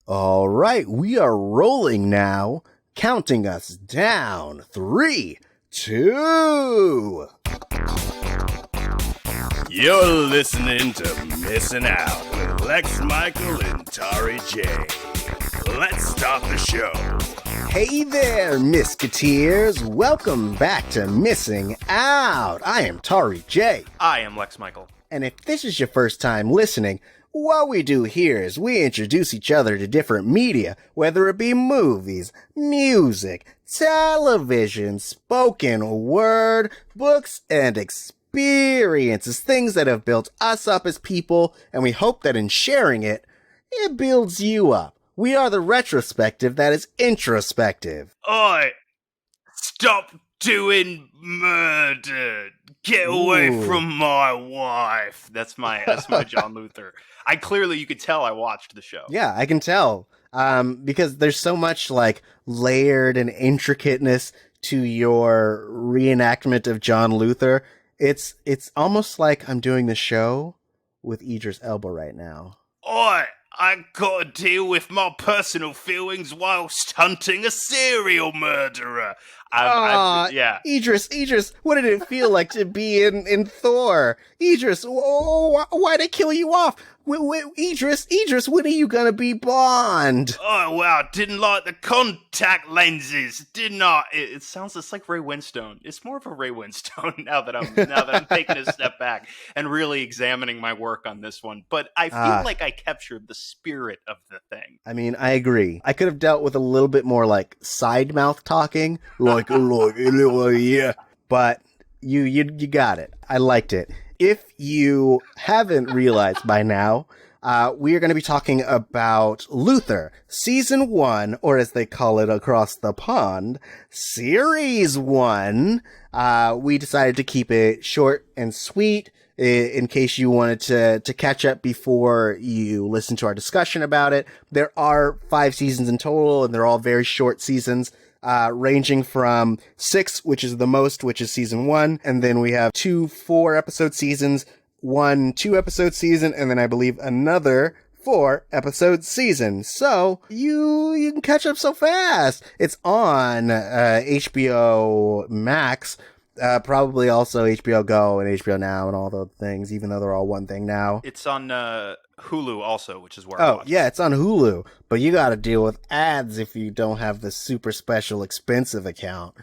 All right, we are rolling now, counting us down. 3, 2. You're listening to Missing Out with Lex Michael and Tauri J. Let's start the show. Hey there, Misketeers. Welcome back to Missing Out. I am Tauri J. I am Lex Michael. And if this is your first time listening, what we do here is we introduce each other to different media, whether it be movies, music, television, spoken word, books, and experiences, things that have built us up as people, and we hope that in sharing it, it builds you up. We are the retrospective that is introspective. Oi! Stop doing murder! Get away from my wife! That's my John Luther. You could tell I watched the show. Yeah, I can tell. Because there's so much like layered and intricateness to your reenactment of John Luther. It's almost like I'm doing the show with Idris Elba right now. Oi! I gotta deal with my personal feelings whilst hunting a serial murderer. Idris, what did it feel like to be in Thor? Idris, why'd they kill you off? Idris, when are you gonna be Bond? Oh, wow, didn't like the contact lenses, didn't I? It sounds just like Ray Winstone. It's more of a Ray Winstone now that I'm taking a step back and really examining my work on this one. But I feel like I captured the spirit of the thing. I mean, I agree. I could have dealt with a little bit more like side mouth talking, yeah. But you got it. I liked it. If you haven't realized by now, we are going to be talking about Luther, Season 1, or as they call it across the pond, Series 1. We decided to keep it short and sweet in case you wanted to catch up before you listen to our discussion about it. There are 5 seasons in total, and they're all very short seasons. Ranging from 6, which is the most, which is season 1, and then we have 2 4-episode seasons, 1 2-episode season, and then I believe another 4-episode season. So you can catch up so fast. It's on HBO Max, probably also HBO Go and HBO Now and all those things, even though they're all one thing now. It's on Hulu also, which is where I watch it. Yeah, it's on Hulu, but you gotta deal with ads if you don't have the super special expensive account.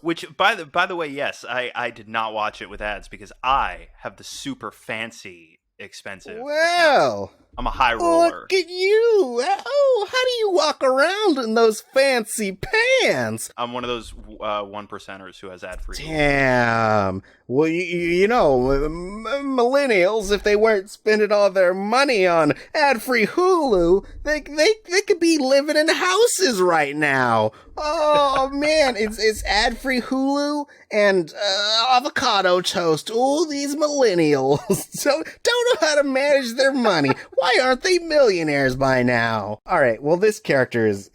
Which, by the way, yes, I did not watch it with ads because I have the super fancy expensive Well, account. I'm a high roller. Look at you! Oh, how do you walk around in those fancy pants? I'm one of those 1%ers who has ad-free. Damn. Well, you know, millennials, if they weren't spending all their money on ad-free Hulu, they could be living in houses right now. Oh, man, it's ad-free Hulu and avocado toast. Oh, these millennials don't know how to manage their money. Why aren't they millionaires by now? All right, well, this character is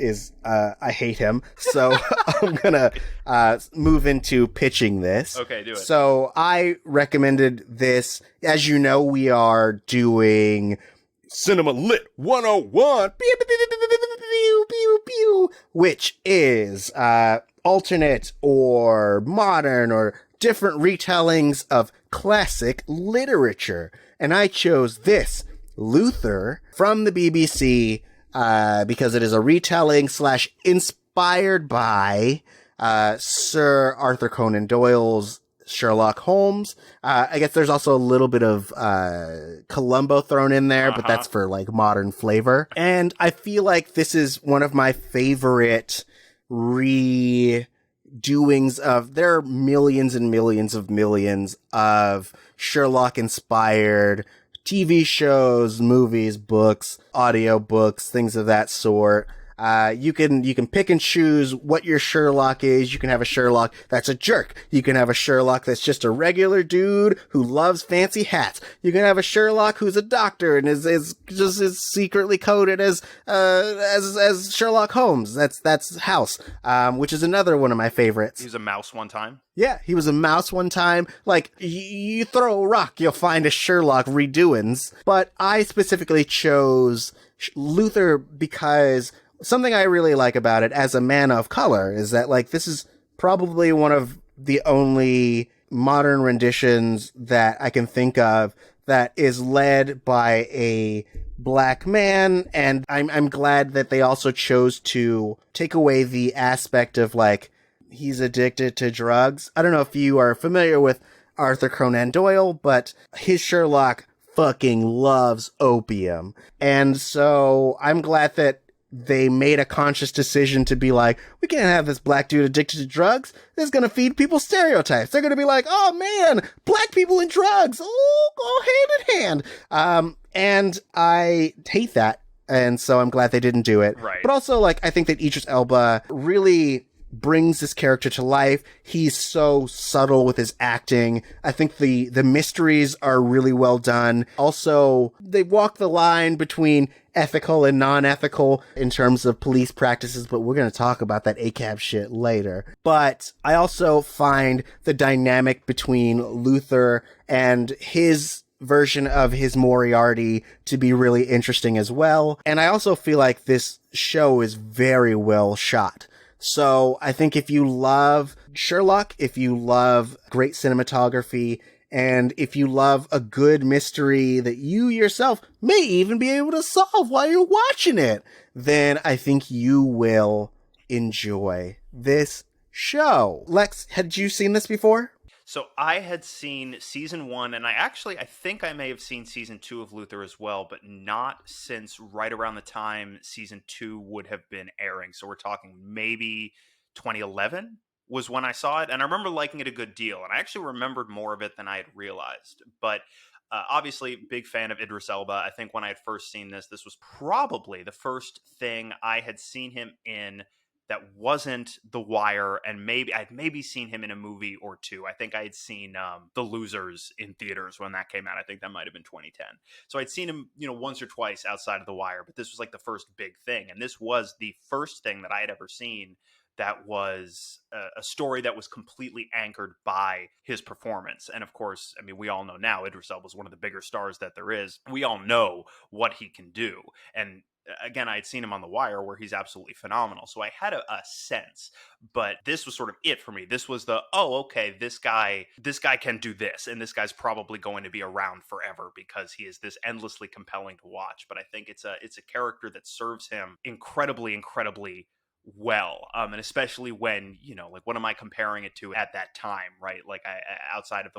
I hate him, so I'm gonna move into pitching this. Okay, do it. So I recommended this. As you know, we are doing Cinema Lit 101, which is alternate or modern or different retellings of classic literature. And I chose this, Luther, from the BBC, because it is a retelling / inspired by Sir Arthur Conan Doyle's Sherlock Holmes. I guess there's also a little bit of Columbo thrown in there, but that's for like modern flavor. And I feel like this is one of my favorite redoings of, there are millions and millions of Sherlock inspired TV shows, movies, books, audio books, things of that sort. You can pick and choose what your Sherlock is. You can have a Sherlock that's a jerk. You can have a Sherlock that's just a regular dude who loves fancy hats. You can have a Sherlock who's a doctor and is secretly coded as Sherlock Holmes. That's House, which is another one of my favorites. He was a mouse one time. Yeah, he was a mouse one time. Like, you throw a rock, you'll find a Sherlock redoings. But I specifically chose Luther, because something I really like about it as a man of color is that, like, this is probably one of the only modern renditions that I can think of that is led by a black man, and I'm glad that they also chose to take away the aspect of, like, he's addicted to drugs. I don't know if you are familiar with Arthur Conan Doyle, but his Sherlock fucking loves opium. And so I'm glad that they made a conscious decision to be like, we can't have this black dude addicted to drugs. This is going to feed people stereotypes. They're going to be like, oh man, black people and drugs, oh, go hand in hand. And I hate that. And so I'm glad they didn't do it. Right. But also, like, I think that Idris Elba really brings this character to life. He's so subtle with his acting. I think the mysteries are really well done. Also, they walk the line between ethical and non-ethical in terms of police practices, but we're going to talk about that ACAB shit later. But I also find the dynamic between Luther and his version of his Moriarty to be really interesting as well. And I also feel like this show is very well shot. So I think if you love Sherlock, if you love great cinematography, and if you love a good mystery that you yourself may even be able to solve while you're watching it, then I think you will enjoy this show. Lex, had you seen this before? So I had seen season 1, and I think I may have seen season 2 of Luther as well, but not since right around the time season 2 would have been airing. So we're talking maybe 2011 was when I saw it, and I remember liking it a good deal, and I actually remembered more of it than I had realized. But obviously, big fan of Idris Elba. I think when I had first seen this was probably the first thing I had seen him in that wasn't The Wire, and I'd maybe seen him in a movie or two. I think I had seen The Losers in theaters when that came out. I think that might have been 2010. So I'd seen him, once or twice outside of The Wire, but this was like the first big thing. And this was the first thing that I had ever seen that was a story that was completely anchored by his performance. And of course, I mean, we all know now Idris Elba is one of the bigger stars that there is. We all know what he can do. And again, I had seen him on The Wire where he's absolutely phenomenal. So I had a sense, but this was sort of it for me. This was okay, this guy can do this, and this guy's probably going to be around forever because he is this endlessly compelling to watch. But I think it's a character that serves him incredibly, incredibly well, and especially when, like, what am I comparing it to at that time, right? Like, outside of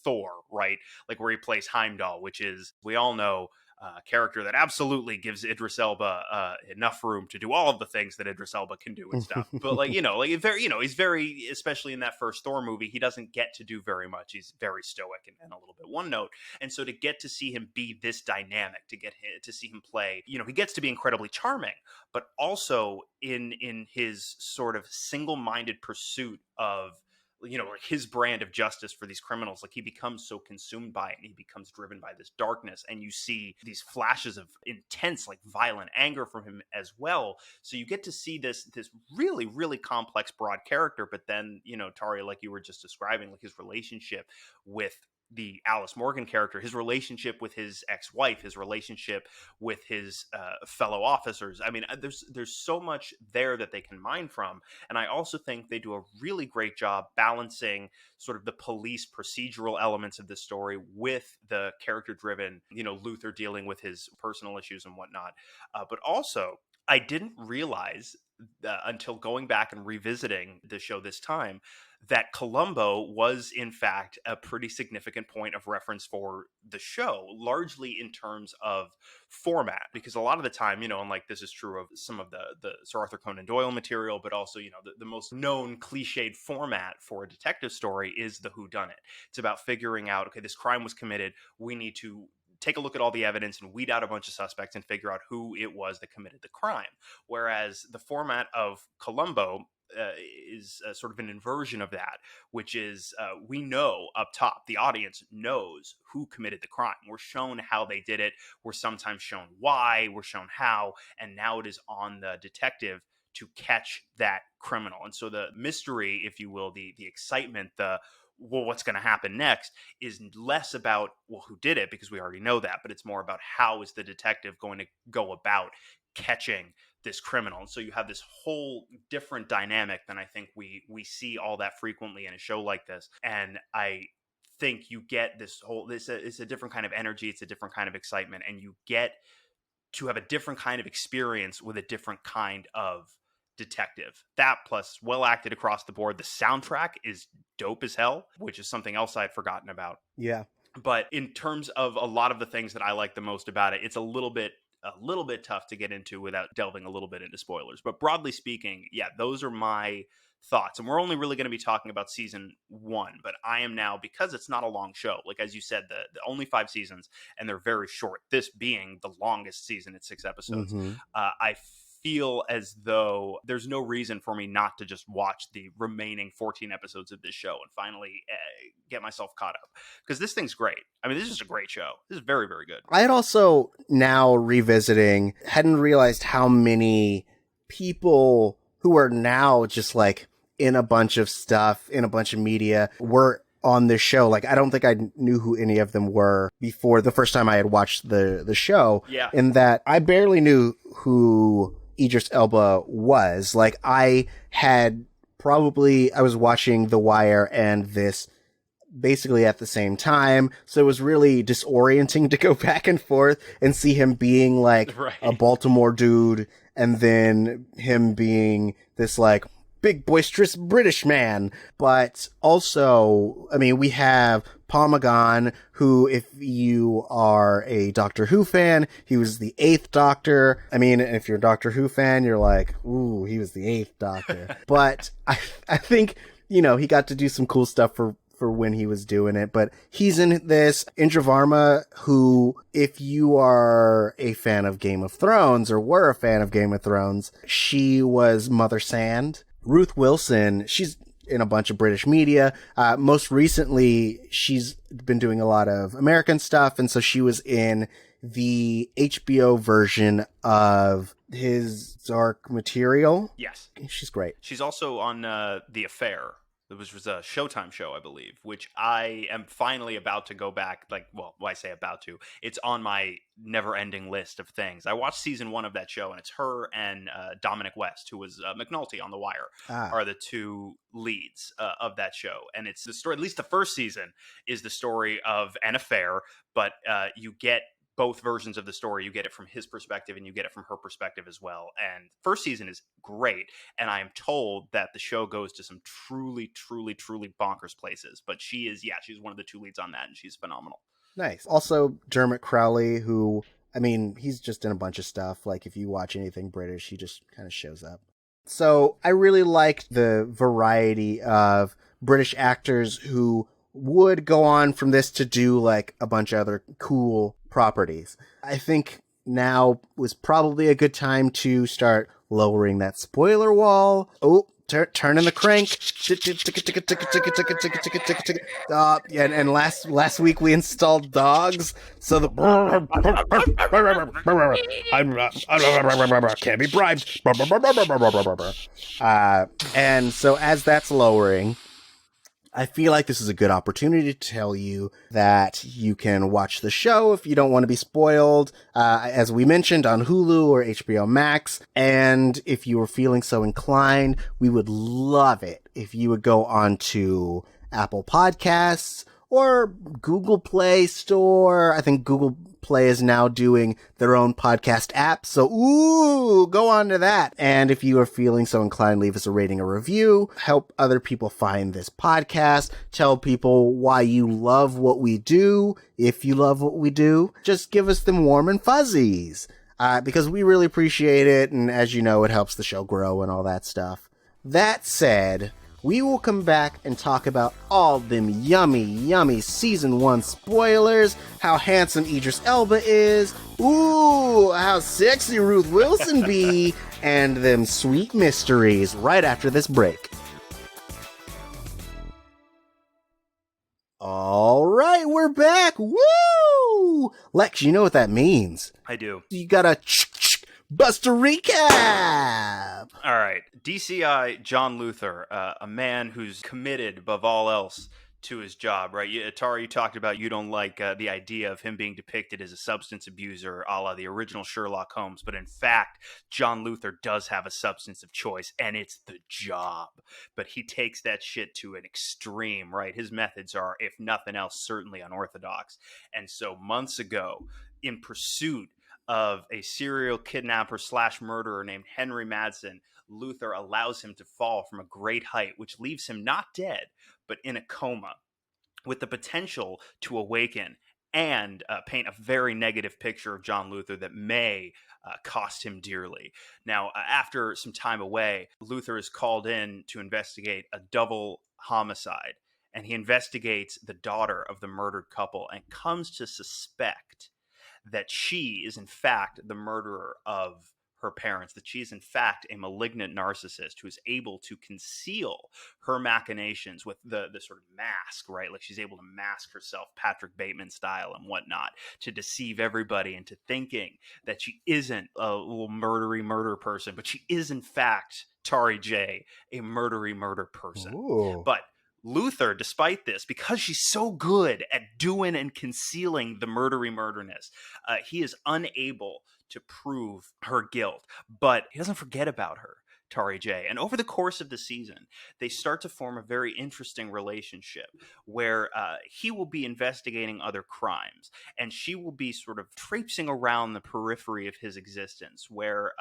Thor, right? Like, where he plays Heimdall, which is, we all know, a character that absolutely gives Idris Elba enough room to do all of the things that Idris Elba can do and stuff. But he's very, especially in that first Thor movie, he doesn't get to do very much. He's very stoic and a little bit one note. And so to get to see him be this dynamic, to see him play, he gets to be incredibly charming, but also in his sort of single-minded pursuit of his brand of justice for these criminals. Like, he becomes so consumed by it, and he becomes driven by this darkness, and you see these flashes of intense, like, violent anger from him as well. So you get to see this really, really complex, broad character. But then, Tauri, like you were just describing, like, his relationship with the Alice Morgan character, his relationship with his ex-wife, his relationship with his fellow officers. I mean, there's so much there that they can mine from. And I also think they do a really great job balancing sort of the police procedural elements of the story with the character-driven, Luther dealing with his personal issues and whatnot. But also, I didn't realize until going back and revisiting the show this time that Columbo was, in fact, a pretty significant point of reference for the show, largely in terms of format. Because a lot of the time, and like this is true of some of the Sir Arthur Conan Doyle material, but also, the most known cliched format for a detective story is the whodunit. It's about figuring out, okay, this crime was committed. We need to take a look at all the evidence and weed out a bunch of suspects and figure out who it was that committed the crime. Whereas the format of Columbo is sort of an inversion of that, which is we know up top, the audience knows who committed the crime. We're shown how they did it. We're sometimes shown why. We're shown how. And now it is on the detective to catch that criminal. And so the mystery, if you will, the excitement, the well, what's going to happen next is less about, well, who did it, because we already know that, but it's more about how is the detective going to go about catching this criminal. And so you have this whole different dynamic than I think we see all that frequently in a show like this. And I think you get it's a different kind of energy, it's a different kind of excitement, and you get to have a different kind of experience with a different kind of detective. That plus well acted across the board. The soundtrack is dope as hell, which is something else I had forgotten about. Yeah. But in terms of a lot of the things that I like the most about it, it's a little bit tough to get into without delving a little bit into spoilers. But broadly speaking, yeah, those are my thoughts. And we're only really going to be talking about season 1, but I am now, because it's not a long show, like as you said, the only 5 seasons, and they're very short, this being the longest season at 6 episodes. I feel as though there's no reason for me not to just watch the remaining 14 episodes of this show and finally get myself caught up, because this thing's great. I mean, this is a great show. This is very, very good. I had also, now revisiting, hadn't realized how many people who are now just like in a bunch of stuff, in a bunch of media, were on this show. Like, I don't think I knew who any of them were before the first time I had watched the show. Yeah. In that I barely knew who Idris Elba was. Like, I was watching The Wire and this basically at the same time, so it was really disorienting to go back and forth and see him being like a Baltimore dude, and then him being this like big boisterous British man. But also, I mean, we have Paul McGann, who, if you are a Doctor Who fan, he was the 8th Doctor. I mean, if you're a Doctor Who fan, you're like, ooh, he was the 8th Doctor. But I think, you know, he got to do some cool stuff for when he was doing it. But he's in this. Indra Varma, who, if you are a fan of Game of Thrones or were a fan of Game of Thrones, she was Mother Sand. Ruth Wilson, she's in a bunch of British media. Most recently, she's been doing a lot of American stuff, and so she was in the HBO version of His Dark Material. Yes. She's great. She's also on The Affair. It was a Showtime show, I believe, which I am finally about to go back. Like, well, I say about to. It's on my never-ending list of things. I watched season 1 of that show, and it's her and Dominic West, who was McNulty on The Wire, are the 2 leads of that show. And it's the story, at least the first season, is the story of an affair, but you get both versions of the story. You get it from his perspective and you get it from her perspective as well. And first season is great. And I am told that the show goes to some truly, truly, truly bonkers places. But she's one of the 2 leads on that, and she's phenomenal. Nice. Also, Dermot Crowley, who, I mean, he's just in a bunch of stuff. Like, if you watch anything British, he just kind of shows up. So I really liked the variety of British actors who would go on from this to do like a bunch of other cool properties. I think now was probably a good time to start lowering that spoiler wall. Oh, turning the crank. Yeah, and last week we installed dogs, so the can't be bribed. And so as that's lowering, I feel like this is a good opportunity to tell you that you can watch the show if you don't want to be spoiled, as we mentioned, on Hulu or HBO Max. And if you were feeling so inclined, we would love it if you would go on to Apple Podcasts or Google Play Store. I think Google Play is now doing their own podcast app. So, go on to that. And if you are feeling so inclined, leave us a rating or review. Help other people find this podcast. Tell people why you love what we do. If you love what we do, just give us them warm and fuzzies. Because we really appreciate it. And as you know, it helps the show grow and all that stuff. That said, we will come back and talk about all them yummy, yummy Season 1 spoilers, how handsome Idris Elba is, how sexy Ruth Wilson be, and them sweet mysteries right after this break. All right, we're back. Woo! Lex, you know what that means. I do. You gotta Buster recap! All right. DCI John Luther, a man who's committed above all else to his job, right? Atari, you talked about you don't like the idea of him being depicted as a substance abuser, a la the original Sherlock Holmes. But in fact, John Luther does have a substance of choice, and it's the job. But he takes that shit to an extreme, right? His methods are, if nothing else, certainly unorthodox. And so months ago, in pursuit of a serial kidnapper slash murderer named Henry Madsen, Luther allows him to fall from a great height, which leaves him not dead, but in a coma, with the potential to awaken and paint a very negative picture of John Luther that may cost him dearly. Now, after some time away, Luther is called in to investigate a double homicide, and he investigates the daughter of the murdered couple and comes to suspect that she is in fact the murderer of her parents, that she is in fact a malignant narcissist who is able to conceal her machinations with the sort of mask, right? Like she's able to mask herself Patrick Bateman style and whatnot to deceive everybody into thinking that she isn't a little murder person, but she is in fact Tauri J, a murder person. Ooh. But Luther, despite this, because she's so good at doing and concealing the murderness, he is unable to prove her guilt. But he doesn't forget about her, Tauri J. And over the course of the season, they start to form a very interesting relationship where he will be investigating other crimes, and she will be sort of traipsing around the periphery of his existence, where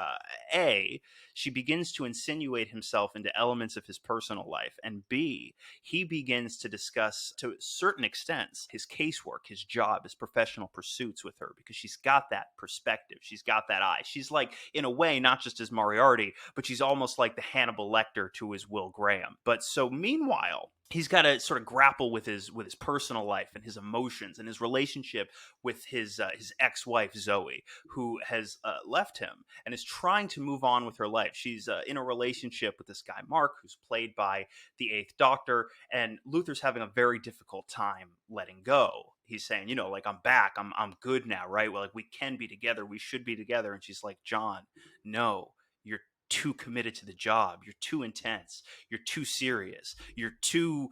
A, she begins to insinuate himself into elements of his personal life, and B, he begins to discuss, to certain extents, his casework, his job, his professional pursuits with her, because she's got that perspective. She's got that eye. She's like, in a way, not just his Moriarty, but she's almost like the Hannibal Lecter to his Will Graham. But so meanwhile, he's got to sort of grapple with his personal life and his emotions and his relationship with his ex-wife Zoe, who has left him and is trying to move on with her life. She's in a relationship with this guy Mark, who's played by the Eighth Doctor, and Luther's having a very difficult time letting go. He's saying, you know, like, I'm back, I'm good now, right? Well, like, we can be together, we should be together. And she's like, John, no, you're too committed to the job. You're too intense. You're too serious. You're too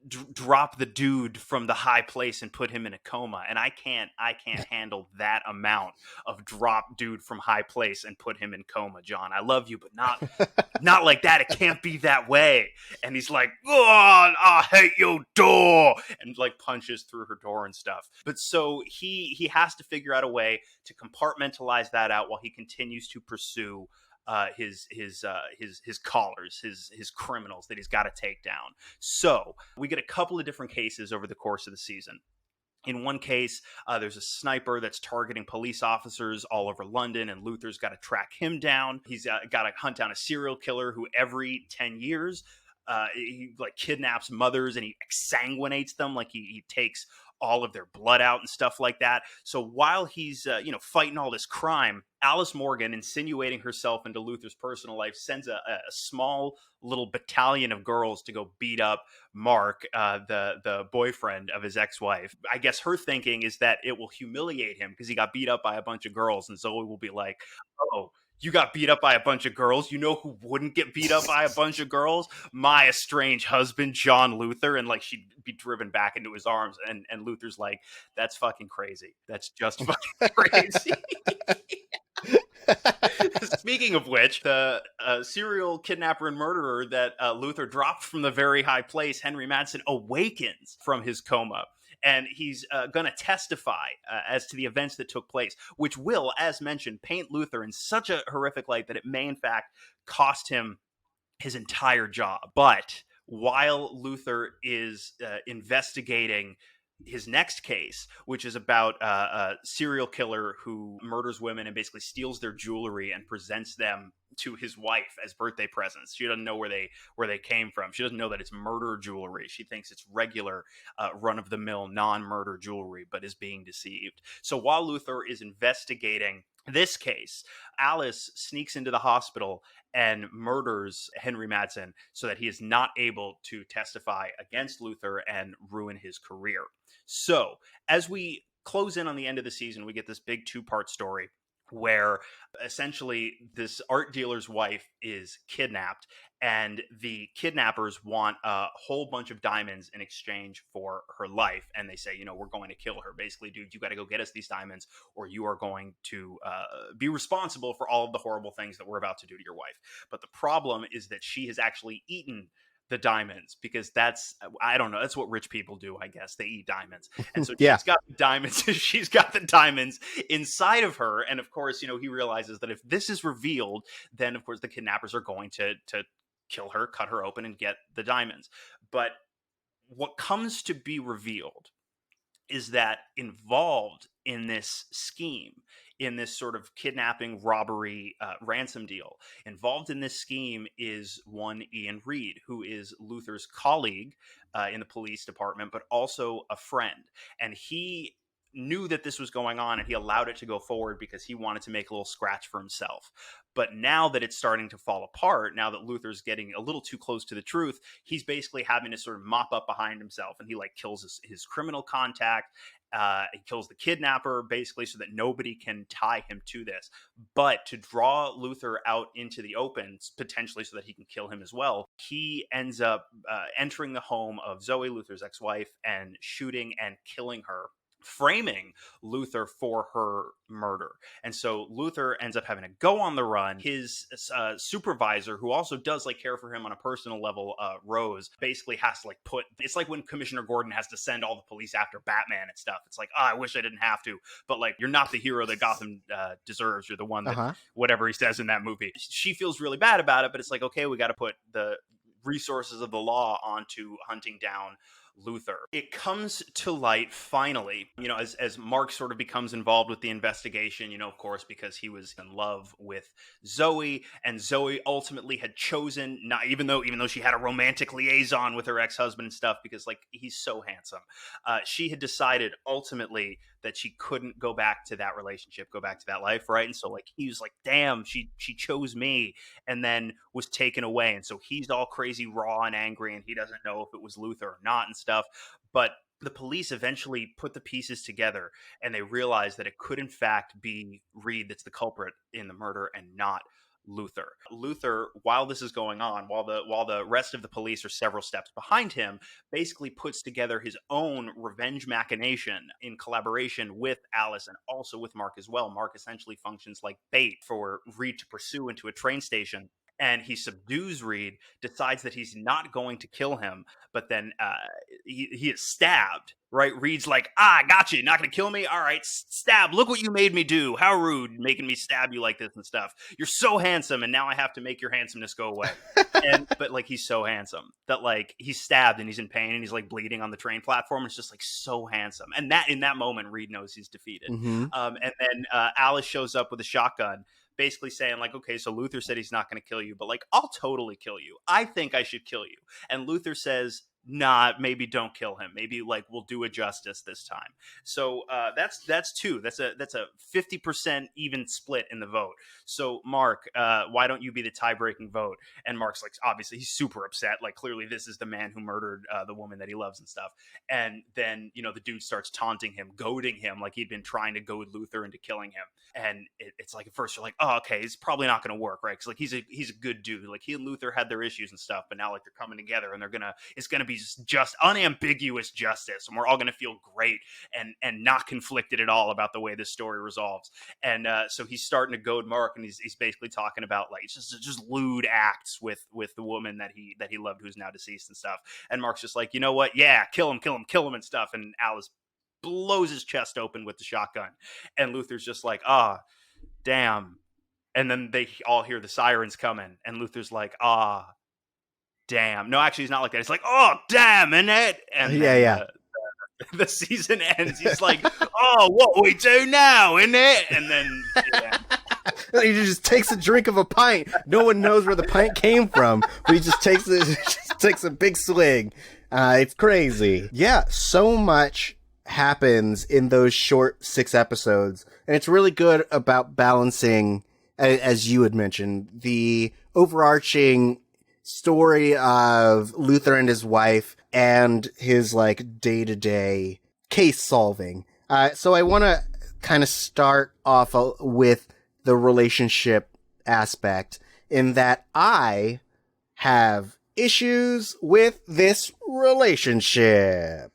drop the dude from the high place and put him in a coma. And I can't handle that amount of drop dude from high place and put him in coma, John. I love you, but not like that. It can't be that way. And he's like, oh, I hate your door, and like punches through her door and stuff. But so he has to figure out a way to compartmentalize that out while he continues to pursue his callers, his criminals that he's got to take down. So we get a couple of different cases over the course of the season. In one case, there's a sniper that's targeting police officers all over London, and Luther's got to track him down. He's got to hunt down a serial killer who every 10 years he like kidnaps mothers and he exsanguinates them, like he takes all of their blood out and stuff like that. So while he's fighting all this crime, Alice Morgan, insinuating herself into Luther's personal life, sends a small little battalion of girls to go beat up Mark, the boyfriend of his ex-wife. I guess her thinking is that it will humiliate him because he got beat up by a bunch of girls, and Zoe will be like, oh, you got beat up by a bunch of girls? You know who wouldn't get beat up by a bunch of girls? My estranged husband, John Luther. And like, she'd be driven back into his arms. And Luther's like, that's fucking crazy. That's just fucking crazy. Speaking of which, the serial kidnapper and murderer that Luther dropped from the very high place, Henry Madsen, awakens from his coma. And he's going to testify as to the events that took place, which will, as mentioned, paint Luther in such a horrific light that it may, in fact, cost him his entire job. But while Luther is investigating his next case, which is about a serial killer who murders women and basically steals their jewelry and presents them to his wife as birthday presents. She doesn't know where they came from. She doesn't know that it's murder jewelry. She thinks it's regular run-of-the-mill non-murder jewelry, but is being deceived. So while Luther is investigating this case, Alice sneaks into the hospital and murders Henry Madsen so that he is not able to testify against Luther and ruin his career. So as we close in on the end of the season, we get this big two-part story where essentially this art dealer's wife is kidnapped, and the kidnappers want a whole bunch of diamonds in exchange for her life. And they say, we're going to kill her. Basically, dude, you got to go get us these diamonds, or you are going to be responsible for all of the horrible things that we're about to do to your wife. But the problem is that she has actually eaten the diamonds, because that's what rich people do, I guess. They eat diamonds. And so Yeah. she's got the diamonds. She's got the diamonds inside of her. And of course, he realizes that if this is revealed, then of course the kidnappers are going to kill her, cut her open, and get the diamonds. But what comes to be revealed is that involved in this scheme, in this sort of kidnapping, robbery, ransom deal, involved in this scheme is one Ian Reed, who is Luther's colleague in the police department, but also a friend. And he knew that this was going on, and he allowed it to go forward because he wanted to make a little scratch for himself. But now that it's starting to fall apart, now that Luther's getting a little too close to the truth, he's basically having to sort of mop up behind himself, and he kills his criminal contact. He kills the kidnapper, basically, so that nobody can tie him to this. But to draw Luther out into the open, potentially so that he can kill him as well, he ends up entering the home of Zoe, Luther's ex-wife, and shooting and killing her, framing Luther for her murder. And so Luther ends up having to go on the run. His supervisor, who also does care for him on a personal level, Rose, basically has to it's like when Commissioner Gordon has to send all the police after Batman and stuff. It's I wish I didn't have to, but you're not the hero that Gotham deserves. You're the one that whatever he says in that movie. She feels really bad about it, but it's okay, we got to put the resources of the law onto hunting down Luther. It comes to light finally, as Mark sort of becomes involved with the investigation, of course, because he was in love with Zoe, and Zoe ultimately had chosen not, even though she had a romantic liaison with her ex-husband and stuff, because he's so handsome, she had decided ultimately that she couldn't go back to that relationship, go back to that life, right? And so he was damn, she chose me, and then was taken away. And so he's all crazy, raw, and angry, and he doesn't know if it was Luther or not and stuff. But the police eventually put the pieces together, and they realized that it could in fact be Reed that's the culprit in the murder, and not Luther. Luther, while this is going on, while the rest of the police are several steps behind him, basically puts together his own revenge machination in collaboration with Alice and also with Mark as well. Mark essentially functions like bait for Reed to pursue into a train station. And he subdues Reed, decides that he's not going to kill him, but then he is stabbed, right? Reed's gotcha, not going to kill me? All right, stab. Look what you made me do. How rude, making me stab you like this and stuff. You're so handsome, and now I have to make your handsomeness go away. But he's so handsome that he's stabbed and he's in pain and he's bleeding on the train platform. It's just so handsome. And that in that moment, Reed knows he's defeated. Mm-hmm. And then Alice shows up with a shotgun, basically saying okay, so Luther said he's not going to kill you, but I'll totally kill you. I think I should kill you. And Luther says, nah, maybe don't kill him. Maybe we'll do a justice this time. So that's two. That's a 50% even split in the vote. So Mark, why don't you be the tie-breaking vote? And Mark's obviously he's super upset. Clearly this is the man who murdered the woman that he loves and stuff. And then the dude starts taunting him, goading him, he'd been trying to goad Luther into killing him. And it's at first you're oh, okay, it's probably not going to work, right? Because he's a good dude. He and Luther had their issues and stuff, but now they're coming together, and it's gonna be just unambiguous justice, and we're all going to feel great and not conflicted at all about the way this story resolves. And so he's starting to goad Mark, and he's basically talking about just lewd acts with the woman that he loved, who's now deceased and stuff. And Mark's just you know what, yeah, kill him and stuff. And Alice blows his chest open with the shotgun, and Luther's just damn. And then they all hear the sirens coming, and Luther's damn. No, actually, he's not like that. It's oh, damn, innit? And yeah. The season ends. He's oh, what we do now, innit? And then he just takes a drink of a pint. No one knows where the pint came from, but he just takes a big swig. It's crazy. Yeah, so much happens in those short 6 episodes, and it's really good about balancing, as you had mentioned, the overarching story of Luther and his wife and his day-to-day case solving. So I want to kind of start off with the relationship aspect in that I have issues with this relationship.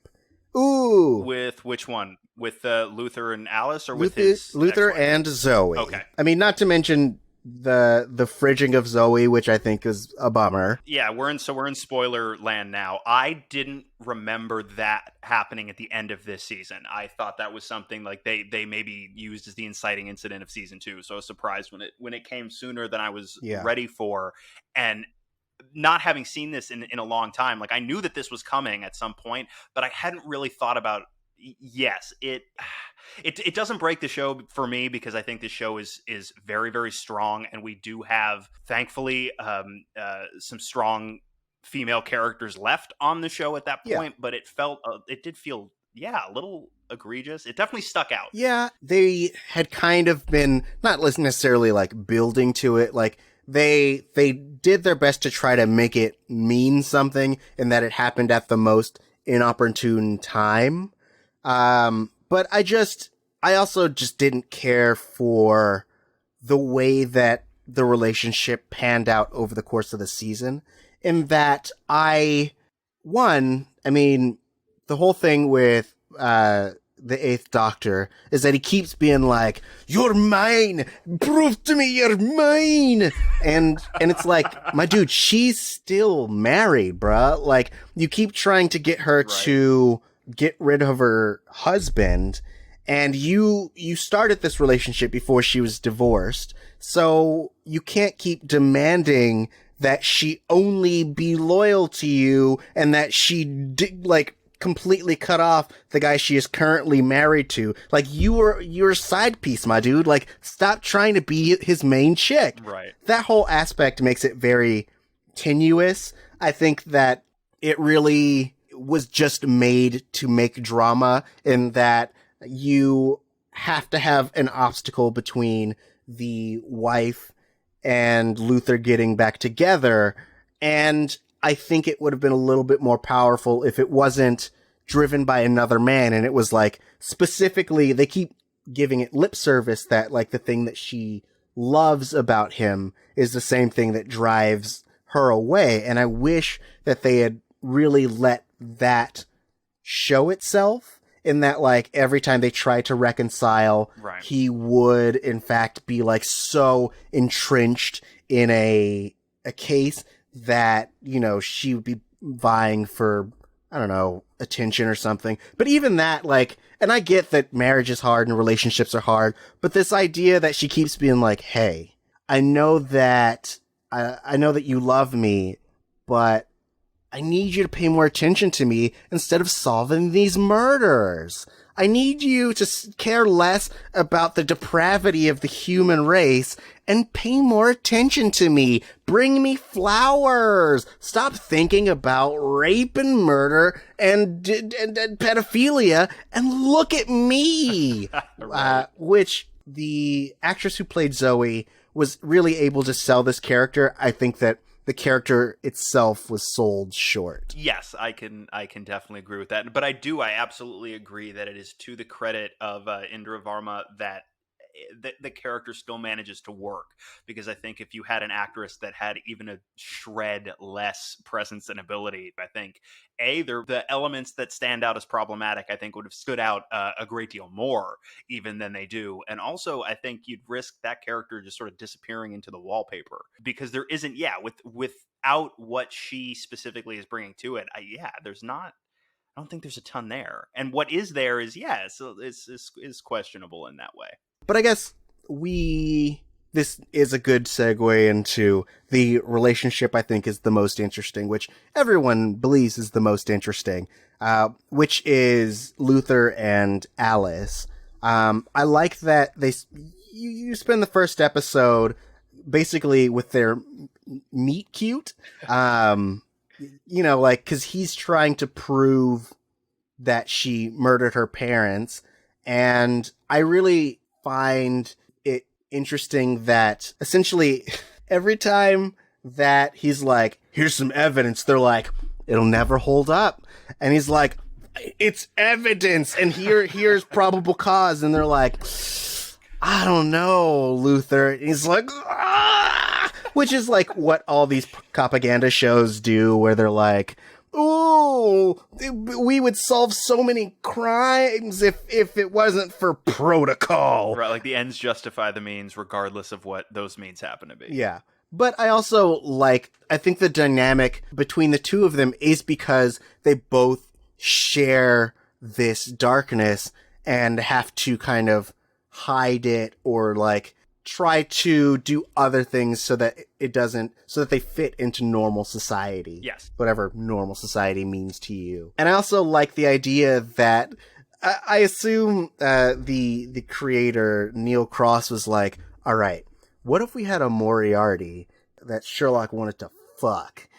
Ooh. With which one? With Luther and Alice, or with his Luther ex-wife? and Zoe. Okay. I mean, not to mention the fridging of Zoe, which I think is a bummer. Yeah, we're in spoiler land now. I didn't remember that happening at the end of this season. I thought that was something like they maybe used as the inciting incident of season 2. So I was surprised when it came sooner than I was ready for. And not having seen this in a long time, like I knew that this was coming at some point, but I hadn't really thought about. Yes, it doesn't break the show for me because I think the show is very, very strong, and we do have, thankfully, some strong female characters left on the show at that point. But it did feel a little egregious. It definitely stuck out. Yeah, they had kind of been not necessarily like building to it, like they did their best to try to make it mean something, and that it happened at the most inopportune time. But I also just didn't care for the way that the relationship panned out over the course of the season, in that the whole thing with, the Eighth Doctor is that he keeps being like, "You're mine! Prove to me you're mine!" And it's like, my dude, she's still married, bruh. Like, you keep trying to get her to get rid of her husband, and you started this relationship before she was divorced, so you can't keep demanding that she only be loyal to you and that she completely cut off the guy she is currently married to. Like, you're a side piece, my dude. Like, stop trying to be his main chick. Right. That whole aspect makes it very tenuous. I think that it really was just made to make drama, in that you have to have an obstacle between the wife and Luther getting back together. And I think it would have been a little bit more powerful if it wasn't driven by another man, and it was like, specifically, they keep giving it lip service that like the thing that she loves about him is the same thing that drives her away. And I wish that they had really let that show itself, in that like every time they try to reconcile, he would in fact be like so entrenched in a case that, you know, she would be vying for, I don't know, attention or something. But even that, like, and I get that marriage is hard and relationships are hard, but this idea that she keeps being like, "Hey, I know that you love me, but I need you to pay more attention to me instead of solving these murders. I need you to care less about the depravity of the human race and pay more attention to me. Bring me flowers. Stop thinking about rape and murder and pedophilia and look at me." Which the actress who played Zoe was really able to sell this character. I think that the character itself was sold short. Yes, I can definitely agree with that. But I absolutely agree that it is to the credit of Indra Varma that the character still manages to work, because I think if you had an actress that had even a shred less presence and ability, I think the elements that stand out as problematic, I think, would have stood out a great deal more even than they do. And also, I think you'd risk that character just sort of disappearing into the wallpaper, because there isn't, without what she specifically is bringing to it, I don't think there's a ton there. And what is there is questionable in that way. But I guess this is a good segue into the relationship I think is the most interesting, which everyone believes is the most interesting, which is Luther and Alice. I like that you spend the first episode basically with their meet cute, you know, like, 'cause he's trying to prove that she murdered her parents. And I really find it interesting that essentially every time that he's like, "Here's some evidence," they're like, "It'll never hold up." And he's like, "It's evidence, and here's probable cause." And they're like, I don't know, Luther. And he's like, ah! Which is like what all these propaganda shows do, where they're like, ooh, we would solve so many crimes if it wasn't for protocol. Right, like the ends justify the means regardless of what those means happen to be. Yeah. But I also I think the dynamic between the two of them is because they both share this darkness and have to kind of hide it or try to do other things so that so that they fit into normal society. Yes. Whatever normal society means to you. And I also like the idea that I assume the creator, Neil Cross, was like, all right, what if we had a Moriarty that Sherlock wanted to fuck?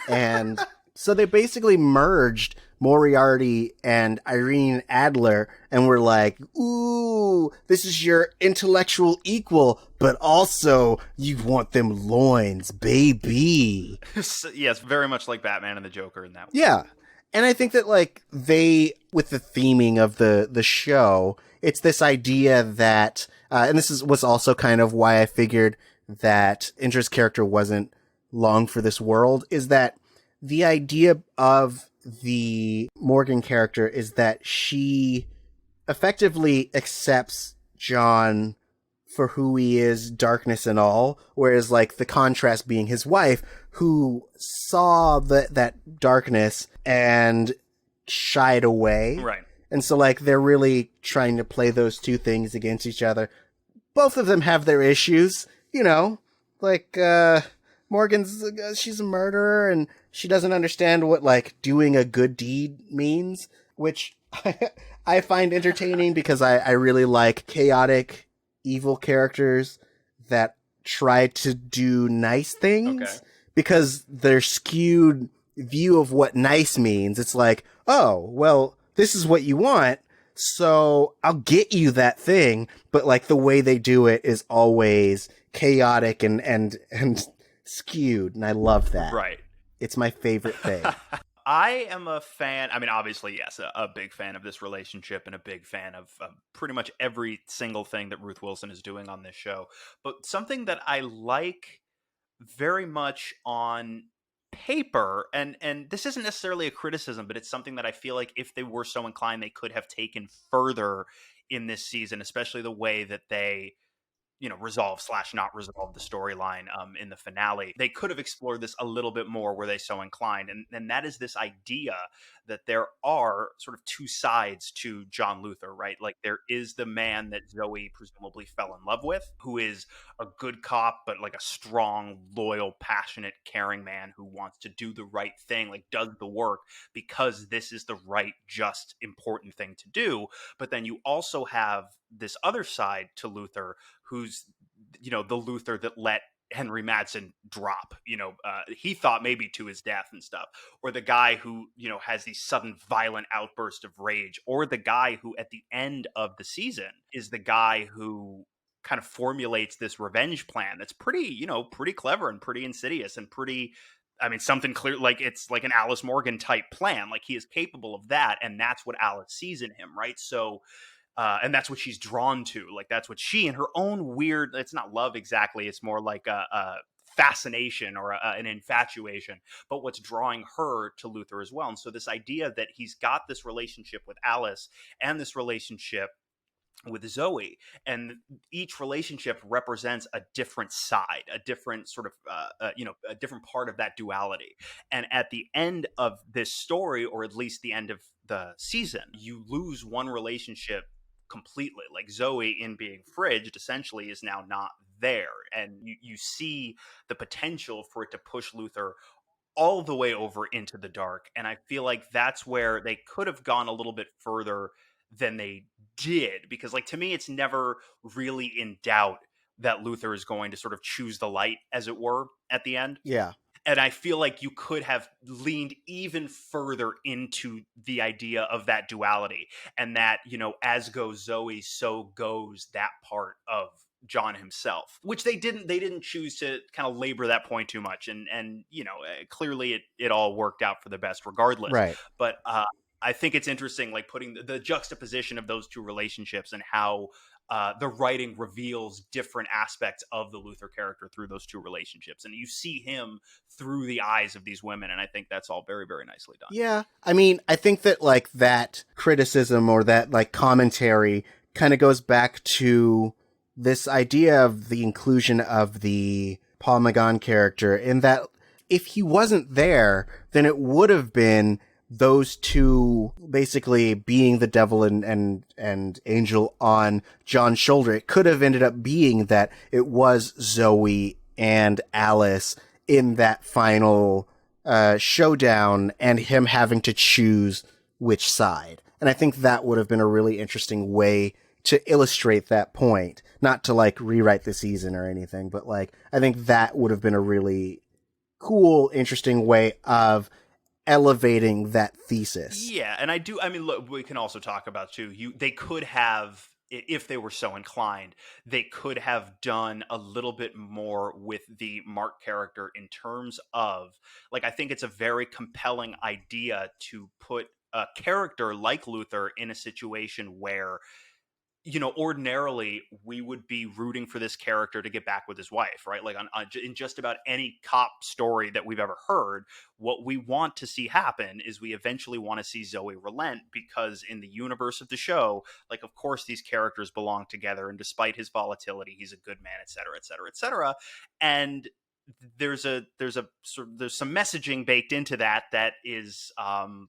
And so they basically merged Moriarty and Irene Adler and were like, ooh, this is your intellectual equal, but also you want them loins, baby. Yes, very much like Batman and the Joker in that way. Yeah. And I think that they, with the theming of the show, it's this idea that, and this was also kind of why I figured that Indra's character wasn't long for this world, is that the idea of the Morgan character is that she effectively accepts John for who he is, darkness and all, whereas the contrast being his wife, who saw that darkness and shied away. Right. And so they're really trying to play those two things against each other. Both of them have their issues, Morgan's, she's a murderer and she doesn't understand what doing a good deed means, which I find entertaining because I really like chaotic, evil characters that try to do nice things. Okay. Because their skewed view of what nice means. It's like, oh, well, this is what you want, so I'll get you that thing. But the way they do it is always chaotic and skewed, and I love that. Right. It's my favorite thing. I am a fan. I mean, obviously, yes, a big fan of this relationship and a big fan of pretty much every single thing that Ruth Wilson is doing on this show. But something that I like very much on paper, and this isn't necessarily a criticism, but it's something that I feel like if they were so inclined, they could have taken further in this season, especially the way that they resolve / not resolve the storyline in the finale. They could have explored this a little bit more were they so inclined. And that is this idea that there are sort of two sides to John Luther, right? There is the man that Zoe presumably fell in love with, who is a good cop, but a strong, loyal, passionate, caring man who wants to do the right thing, does the work because this is the right, just, important thing to do. But then you also have this other side to Luther, who's the Luther that let Henry Madsen drop, he thought maybe to his death and stuff, or the guy who has these sudden violent outbursts of rage, or the guy who at the end of the season is the guy who kind of formulates this revenge plan that's pretty clever and pretty insidious and pretty, I mean, something clear, it's like an Alice Morgan type plan. He is capable of that, and that's what Alice sees in him, right? So and that's what she's drawn to. That's what she, in her own weird, it's not love exactly, it's more like a fascination or an infatuation, but what's drawing her to Luther as well. And so this idea that he's got this relationship with Alice and this relationship with Zoe, and each relationship represents a different side, a different sort of, a different part of that duality. And at the end of this story, or at least the end of the season, you lose one relationship completely. Zoe, in being fridged, essentially is now not there. And you see the potential for it to push Luther all the way over into the dark. And I feel like that's where they could have gone a little bit further than they did, because to me, it's never really in doubt that Luther is going to sort of choose the light, as it were, at the end. Yeah. And I feel like you could have leaned even further into the idea of that duality, and that, as goes Zoe, so goes that part of John himself, which they didn't choose to kind of labor that point too much. And clearly it all worked out for the best regardless. Right. But I think it's interesting, putting the juxtaposition of those two relationships and how the writing reveals different aspects of the Luther character through those two relationships. And you see him through the eyes of these women. And I think that's all very, very nicely done. Yeah. I mean, I think that like that criticism or that like commentary kind of goes back to this idea of the inclusion of the Paul McGann character, in that if he wasn't there, then it would have been those two basically being the devil and angel on John's shoulder. It could have ended up being that it was Zoe and Alice in that final showdown, and him having to choose which side. And I think that would have been a really interesting way to illustrate that point. Not to like rewrite the season or anything, but like I think that would have been a really cool, interesting way of elevating that thesis. Yeah, and I mean, look, we can also talk about too, they could have, if they were so inclined, they could have done a little bit more with the Mark character in terms of, like, I think it's a very compelling idea to put a character like Luther in a situation where, you know, ordinarily we would be rooting for this character to get back with his wife, right? Like in just about any cop story that we've ever heard, what we want to see happen is we eventually want to see Zoe relent, because in the universe of the show, like, of course these characters belong together, and despite his volatility, he's a good man, et cetera, et cetera, et cetera. And there's some messaging baked into that is,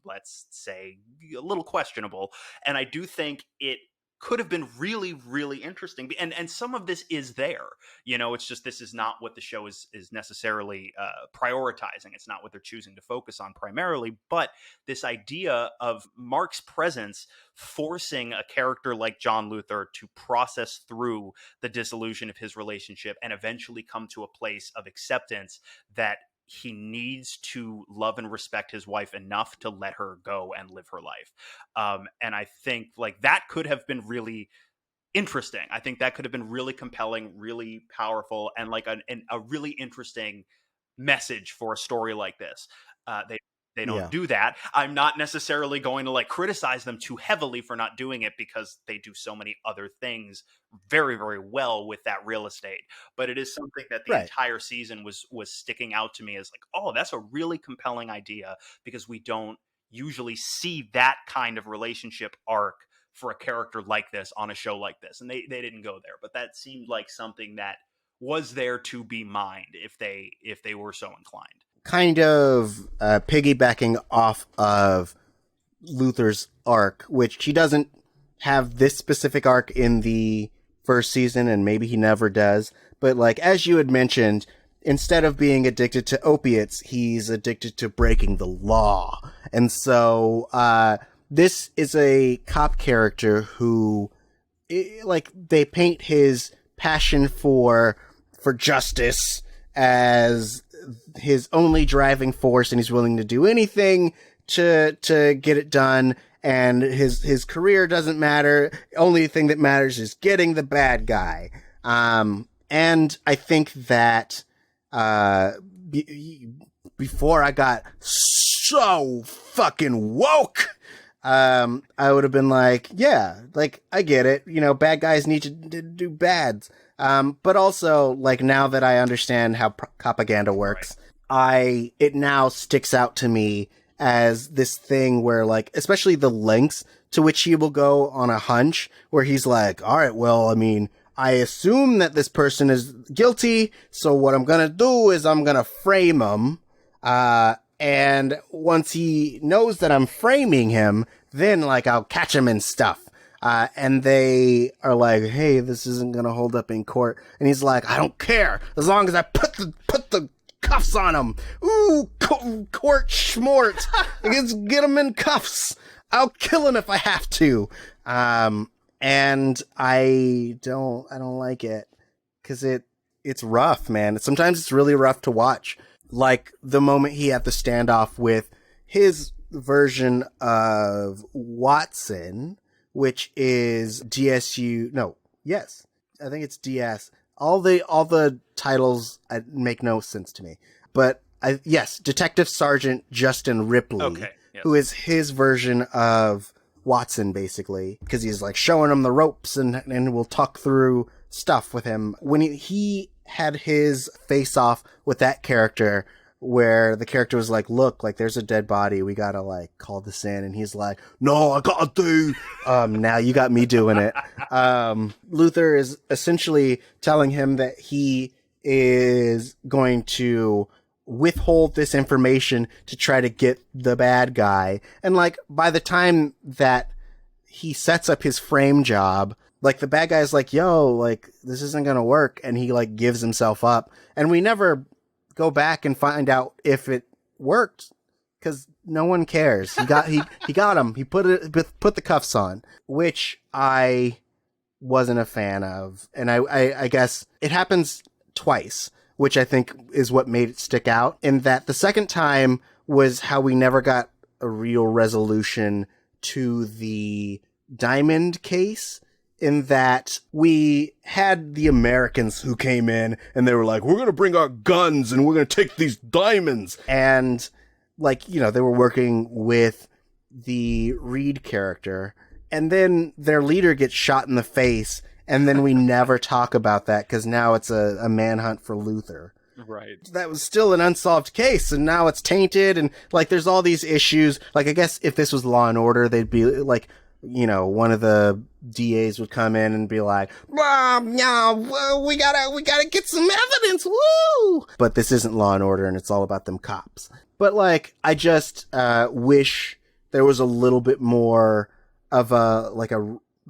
let's say, a little questionable. And I do think it could have been really, really interesting. And some of this is there, you know, it's just, this is not what the show is necessarily prioritizing. It's not what they're choosing to focus on primarily, but this idea of Mark's presence forcing a character like John Luther to process through the dissolution of his relationship and eventually come to a place of acceptance that he needs to love and respect his wife enough to let her go and live her life. And I think like that could have been really interesting. I think that could have been really compelling, really powerful, and like a really interesting message for a story like this. They don't do that. I'm not necessarily going to like criticize them too heavily for not doing it, because they do so many other things very, very well with that real estate. But it is something that the entire season was sticking out to me as like, oh, that's a really compelling idea, because we don't usually see that kind of relationship arc for a character like this on a show like this. And they didn't go there, but that seemed like something that was there to be mined if they were so inclined. Kind of piggybacking off of Luther's arc, which he doesn't have this specific arc in the first season, and maybe he never does. But like, as you had mentioned, instead of being addicted to opiates, he's addicted to breaking the law. And so this is a cop character who, like, they paint his passion for justice as his only driving force, and he's willing to do anything to get it done. And his career doesn't matter. Only thing that matters is getting the bad guy. And I think that before I got so fucking woke, I would have been like, yeah, like, I get it. You know, bad guys need to do bads. But also, like, now that I understand how propaganda works, it now sticks out to me as this thing where, like, especially the lengths to which he will go on a hunch, where he's like, all right, well, I mean, I assume that this person is guilty, so what I'm gonna do is I'm gonna frame him, and once he knows that I'm framing him, then, like, I'll catch him and stuff. And they are like, hey, this isn't gonna hold up in court. And he's like, I don't care, as long as I put the cuffs on him. Ooh, court schmort. Let's get him in cuffs. I'll kill him if I have to. And I don't like it, cause it's rough, man. Sometimes it's really rough to watch. Like the moment he had the standoff with his version of Watson, which is DSU. No, yes, I think it's DS. All the titles make no sense to me. But yes, Detective Sergeant Justin Ripley, okay, yes, who is his version of Watson, basically, because he's like showing him the ropes and we'll talk through stuff with him. When he had his face off with that character, where the character was like, look, like there's a dead body, we gotta like call this in, and he's like, no, I gotta do. Now you got me doing it. Luther is essentially telling him that he is going to withhold this information to try to get the bad guy. And like by the time that he sets up his frame job, like the bad guy's like, yo, like this isn't gonna work, and he like gives himself up, and we never go back and find out if it worked, because no one cares. He got him. He put the cuffs on, which I wasn't a fan of, and I guess it happens twice, which I think is what made it stick out. In that the second time was how we never got a real resolution to the diamond case. In that we had the Americans who came in and they were like, we're going to bring our guns and we're going to take these diamonds. And like, you know, they were working with the Reed character, and then their leader gets shot in the face. And then we never talk about that because now it's a manhunt for Luther. Right. That was still an unsolved case, and now it's tainted. And like, there's all these issues. Like, I guess if this was Law and Order, they'd be like, you know, one of the DAs would come in and be like, yeah, we gotta get some evidence, woo! But this isn't Law and Order, and it's all about them cops. But like, I just wish there was a little bit more of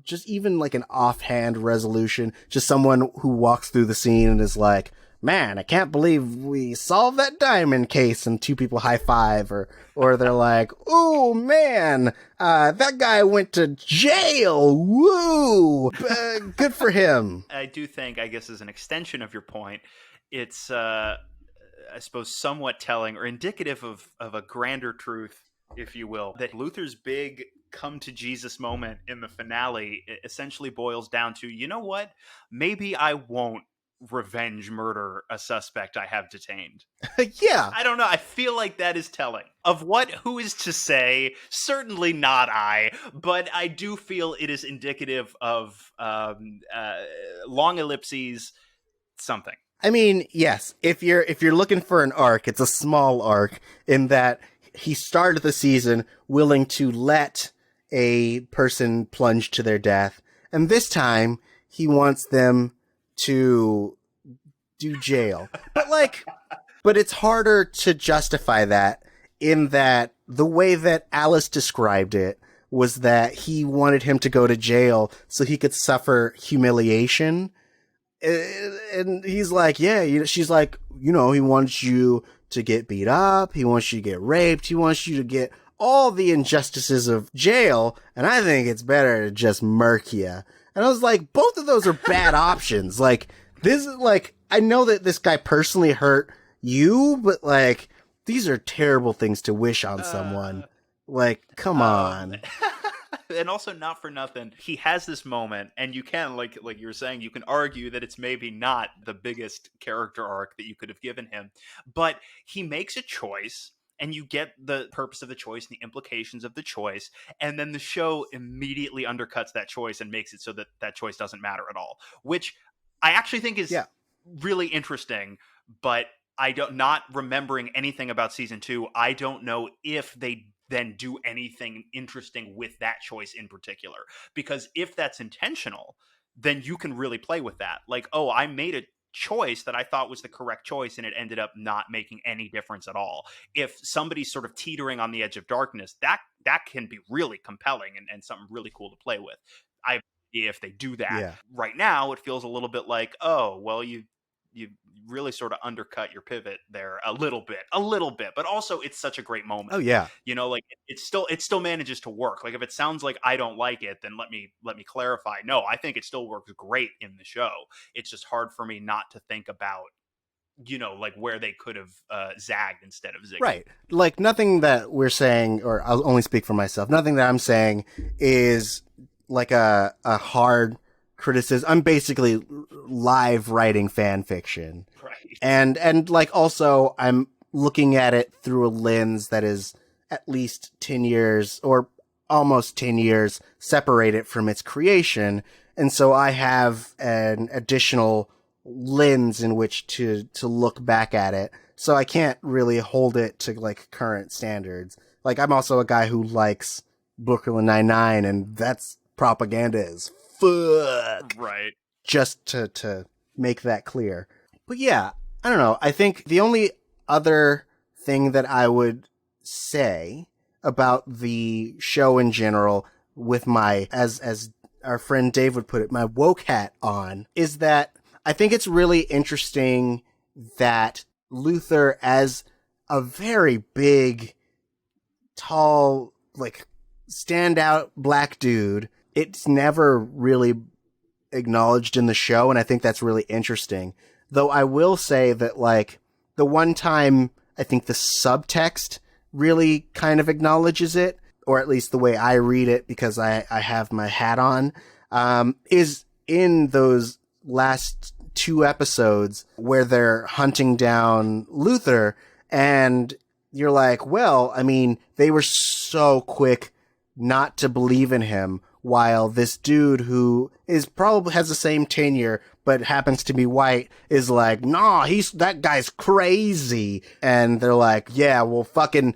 just even like an offhand resolution, just someone who walks through the scene and is like, man, I can't believe we solved that diamond case, and two people high five, or they're like, oh man, that guy went to jail, woo, good for him. I do think, I guess as an extension of your point, it's, I suppose, somewhat telling or indicative of a grander truth, if you will, that Luther's big come to Jesus moment in the finale essentially boils down to, you know what, maybe I won't revenge murder a suspect I have detained. Yeah. I don't know. I feel like that is telling. Of what? Who is to say? Certainly not I, but I do feel it is indicative of long ellipses something. I mean, yes, if you're looking for an arc, it's a small arc in that he started the season willing to let a person plunge to their death, and this time he wants them to do jail. But it's harder to justify that, in that the way that Alice described it was that he wanted him to go to jail so he could suffer humiliation. And he's like, yeah, she's like, you know, he wants you to get beat up. He wants you to get raped. He wants you to get all the injustices of jail. And I think it's better to just murk you. And I was like, both of those are bad options. Like, this is like, I know that this guy personally hurt you, but like, these are terrible things to wish on someone. Like, come on. And also, not for nothing, he has this moment, and you can, like you were saying, you can argue that it's maybe not the biggest character arc that you could have given him, but he makes a choice, and you get the purpose of the choice and the implications of the choice, and then the show immediately undercuts that choice and makes it so that that choice doesn't matter at all, which I actually think is really interesting. But not remembering anything about season 2, I don't know if they then do anything interesting with that choice in particular. Because if that's intentional, then you can really play with that. Like, oh, I made a choice that I thought was the correct choice, and it ended up not making any difference at all. If somebody's sort of teetering on the edge of darkness, that can be really compelling and something really cool to play with. I have no idea if they do that. Yeah. Right now, it feels a little bit like, oh, well, you really sort of undercut your pivot there a little bit, but also it's such a great moment. Oh yeah. You know, like it still manages to work. Like if it sounds like I don't like it, then let me clarify. No, I think it still works great in the show. It's just hard for me not to think about, you know, like where they could have zagged instead of zigging. Right. Like nothing that we're saying, or I'll only speak for myself, nothing that I'm saying is like a hard criticism. I'm basically live writing fan fiction. Right. And like also I'm looking at it through a lens that is at least 10 years or almost 10 years separate it from its creation. And so I have an additional lens in which to look back at it. So I can't really hold it to like current standards. Like, I'm also a guy who likes Brooklyn Nine-Nine, and that's propaganda as fuck. Right. Just to make that clear. But yeah, I don't know. I think the only other thing that I would say about the show in general, with my, as our friend Dave would put it, my woke hat on, is that I think it's really interesting that Luther, as a very big, tall, like, standout black dude, it's never really acknowledged in the show, and I think that's really interesting. Though I will say that, like, the one time I think the subtext really kind of acknowledges it, or at least the way I read it, because I have my hat on, is in those last 2 episodes where they're hunting down Luther, and you're like, well, I mean, they were so quick not to believe in him, while this dude who is probably has the same tenure but happens to be white is like, nah, that guy's crazy. And they're like, yeah, well, fucking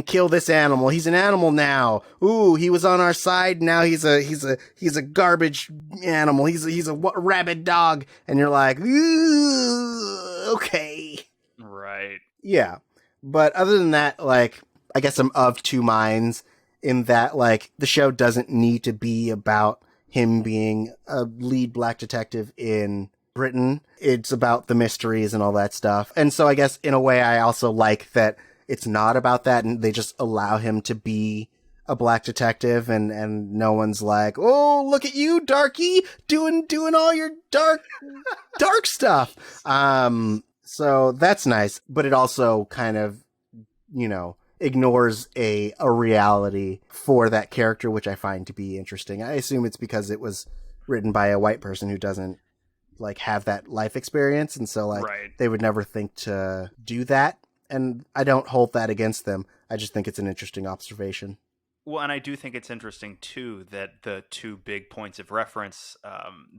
kill this animal. He's an animal now. Ooh, he was on our side. Now he's a garbage animal. He's a rabid dog. And you're like, ooh, okay. Right. Yeah. But other than that, like, I guess I'm of two minds in that, like, the show doesn't need to be about him being a lead black detective in Britain. It's about the mysteries and all that stuff. And so I guess in a way I also like that it's not about that, and they just allow him to be a black detective, and no one's like, oh, look at you, darky, doing all your dark stuff. So that's nice, but it also kind of, ignores a reality for that character, which I find to be interesting. I assume it's because it was written by a white person who doesn't like have that life experience, and so like Right. they would never think to do that. And I don't hold that against them. I just think it's an interesting observation. Well, and I do think it's interesting too that the 2 big points of reference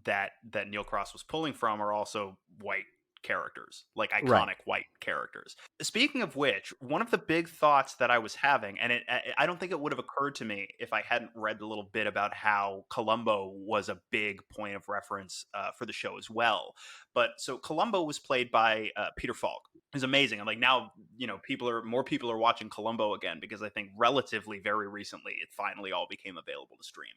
that Neil Cross was pulling from are also white characters, like iconic Right. white characters. Speaking of which, one of the big thoughts that I was having, and I don't think it would have occurred to me if I hadn't read a little bit about how Columbo was a big point of reference for the show as well. But so Columbo was played by Peter Falk. It's amazing. I'm like, now, more people are watching Columbo again, because I think relatively very recently it finally all became available to stream.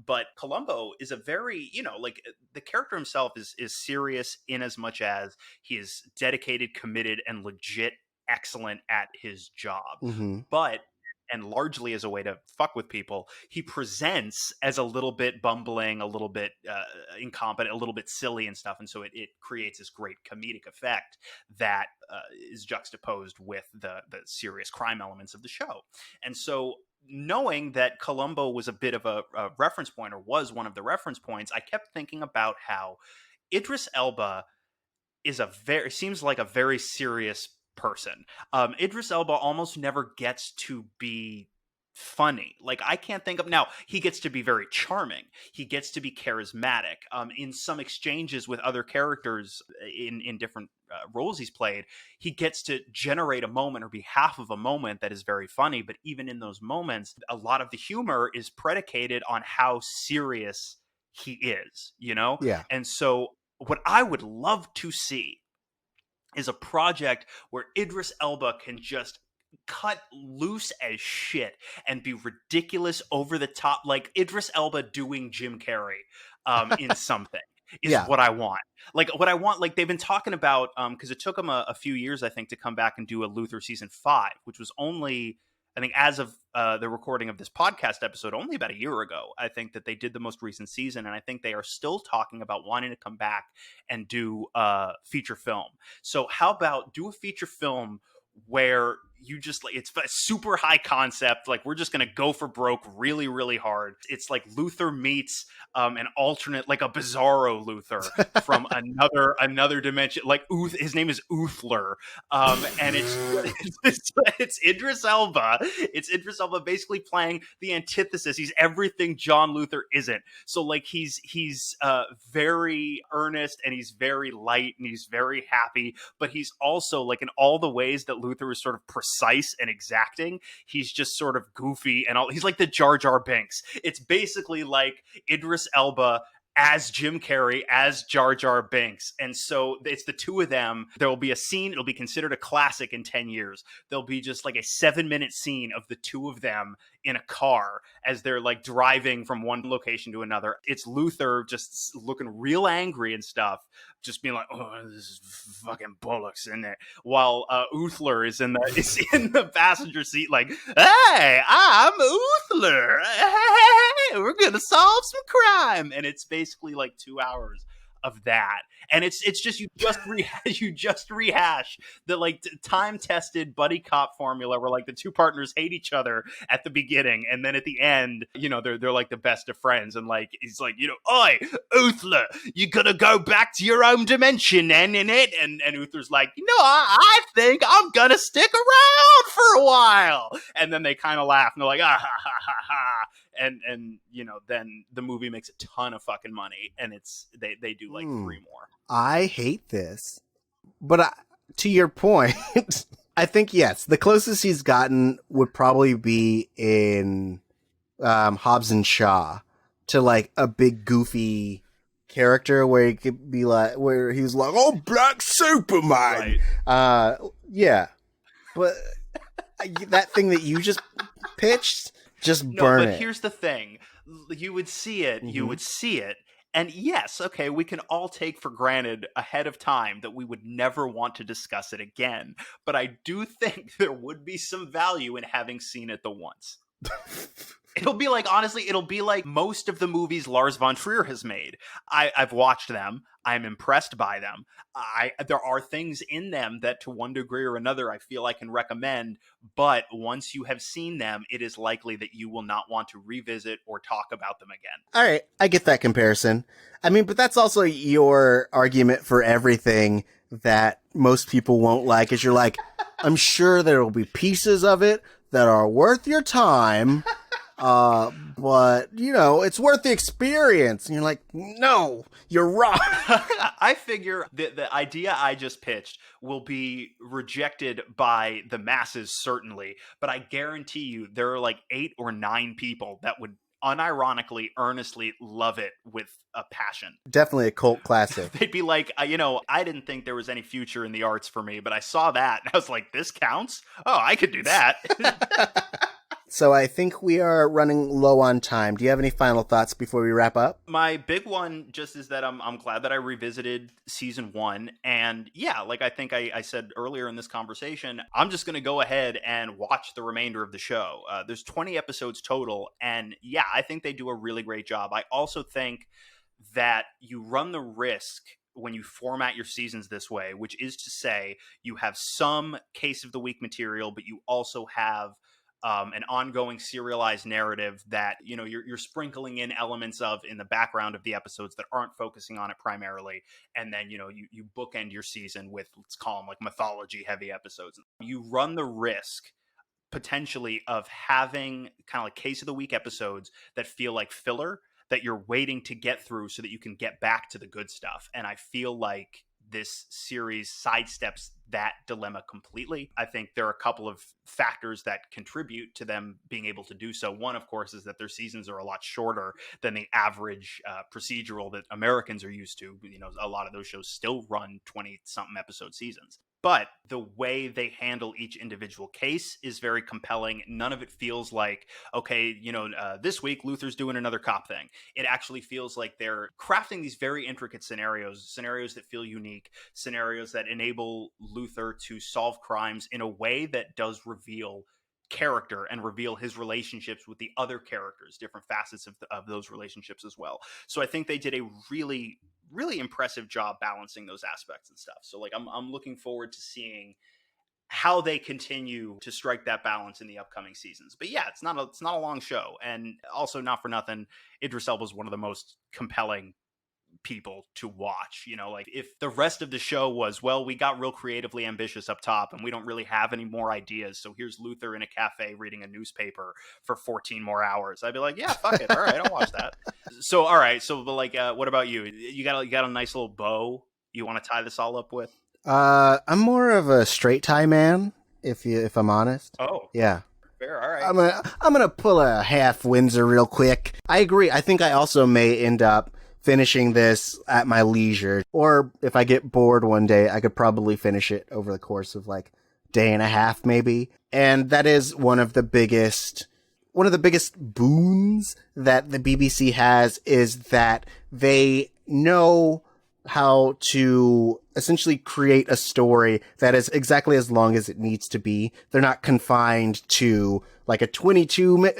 But Columbo is a very, like, the character himself is serious in as much as he is dedicated, committed, and legit excellent at his job. Mm-hmm. But, and largely as a way to fuck with people, he presents as a little bit bumbling, a little bit incompetent, a little bit silly and stuff. And so it creates this great comedic effect that is juxtaposed with the serious crime elements of the show. And so, knowing that Columbo was a bit of a reference point, or was one of the reference points, I kept thinking about how Idris Elba seems like a very serious person. Idris Elba almost never gets to be funny. Like, I can't think of, now he gets to be very charming. He gets to be charismatic. In some exchanges with other characters in different roles he's played, he gets to generate a moment or be half of a moment that is very funny. But even in those moments, a lot of the humor is predicated on how serious he is, Yeah. And so what I would love to see is a project where Idris Elba can just cut loose as shit and be ridiculous, over the top, like Idris Elba doing Jim Carrey in something is what I want. Like they've been talking about, because it took them a few years, I think, to come back and do a Luther season 5, which was only, I think, as of the recording of this podcast episode, only about a year ago, I think, that they did the most recent season. And I think they are still talking about wanting to come back and do a feature film. So how about do a feature film where you just like, it's a super high concept. Like, we're just going to go for broke really, really hard. It's like Luther meets an alternate, like a bizarro Luther from another dimension. Like his name is Uthler. And it's Idris Elba. It's Idris Elba basically playing the antithesis. He's everything John Luther isn't. So like he's very earnest, and he's very light, and he's very happy, but he's also like, in all the ways that Luther is sort of precise and exacting, he's just sort of goofy and all. He's like the Jar Jar Binks. It's basically like Idris Elba as Jim Carrey, as Jar Jar Binks. And so it's the two of them. There will be a scene. It'll be considered a classic in 10 years. There'll be just like a 7-minute scene of the two of them in a car as they're like driving from one location to another. It's Luther just looking real angry and stuff, just being like, "Oh, this is fucking bollocks," in it. While Uthler is in the passenger seat, like, "Hey, I'm Uthler. Hey, we're gonna solve some crime." And it's basically like 2 hours of that, and it's just you just rehash the like time tested buddy cop formula where like the two partners hate each other at the beginning, and then at the end, you know, they're like the best of friends. And like he's like, you know, "Oi, Uthler, you gotta go back to your own dimension and in it," and Uthler's like, "You know, I think I'm gonna stick around for a while," and then they kind of laugh and they're like, "Ah ha ha ha ha." And you know, then the movie makes a ton of fucking money, and they do like 3 more. I hate this, but to your point, I think yes, the closest he's gotten would probably be in Hobbs and Shaw to like a big goofy character where he could be like, where he's like, "Oh, Black Superman," right. Yeah, but that thing that you just pitched. Just burn it. No, but here's the thing. You would see it. Mm-hmm. You would see it. And yes, okay, we can all take for granted ahead of time that we would never want to discuss it again. But I do think there would be some value in having seen it the once. It'll be like, honestly, it'll be like most of the movies Lars von Trier has made. I've watched them. I'm impressed by them. There are things in them that to one degree or another I feel I can recommend, but once you have seen them, it is likely that you will not want to revisit or talk about them again. All right, I get that comparison. I mean, but that's also your argument for everything that most people won't like, is you're like, I'm sure there will be pieces of it that are worth your time. But you know, it's worth the experience. And you're like, no, you're wrong. I figure the idea I just pitched will be rejected by the masses, certainly. But I guarantee you there are like 8 or 9 people that would unironically, earnestly love it with a passion. Definitely a cult classic. They'd be like, you know, I didn't think there was any future in the arts for me, but I saw that and I was like, this counts? Oh, I could do that. So I think we are running low on time. Do you have any final thoughts before we wrap up? My big one just is that I'm glad that I revisited season 1. And yeah, like I think I said earlier in this conversation, I'm just going to go ahead and watch the remainder of the show. There's 20 episodes total. And yeah, I think they do a really great job. I also think that you run the risk when you format your seasons this way, which is to say you have some case of the week material, but you also have an ongoing serialized narrative that, you know, you're sprinkling in elements of in the background of the episodes that aren't focusing on it primarily. And then, you know, you bookend your season with, let's call them like mythology heavy episodes. You run the risk potentially of having kind of like case of the week episodes that feel like filler that you're waiting to get through so that you can get back to the good stuff. And I feel like this series sidesteps that dilemma completely. I think there are a couple of factors that contribute to them being able to do so. One, of course, is that their seasons are a lot shorter than the average procedural that Americans are used to. You know, a lot of those shows still run 20-something episode seasons. But the way they handle each individual case is very compelling. None of it feels like, okay, you know, this week Luther's doing another cop thing. It actually feels like they're crafting these very intricate scenarios that feel unique, scenarios that enable Luther to solve crimes in a way that does reveal character and reveal his relationships with the other characters, different facets of those relationships as well. So I think they did a really, really impressive job balancing those aspects and stuff. So like I'm looking forward to seeing how they continue to strike that balance in the upcoming seasons. But yeah, it's not a long show, and also not for nothing, Idris Elba is one of the most compelling people to watch. Like if the rest of the show was, well, we got real creatively ambitious up top and we don't really have any more ideas, so here's Luther in a cafe reading a newspaper for 14 more hours, I'd be like, yeah, fuck it, all right, I'll watch that. So all right, so but like what about you? You got a nice little bow you want to tie this all up with? I'm more of a straight tie man, if I'm honest. Oh, yeah. Fair. All right. I'm gonna pull a half Windsor real quick. I agree. I think I also may end up finishing this at my leisure, or if I get bored one day, I could probably finish it over the course of like day and a half, maybe. And that is one of the biggest boons that the BBC has, is that they know how to essentially create a story that is exactly as long as it needs to be. They're not confined to like a 22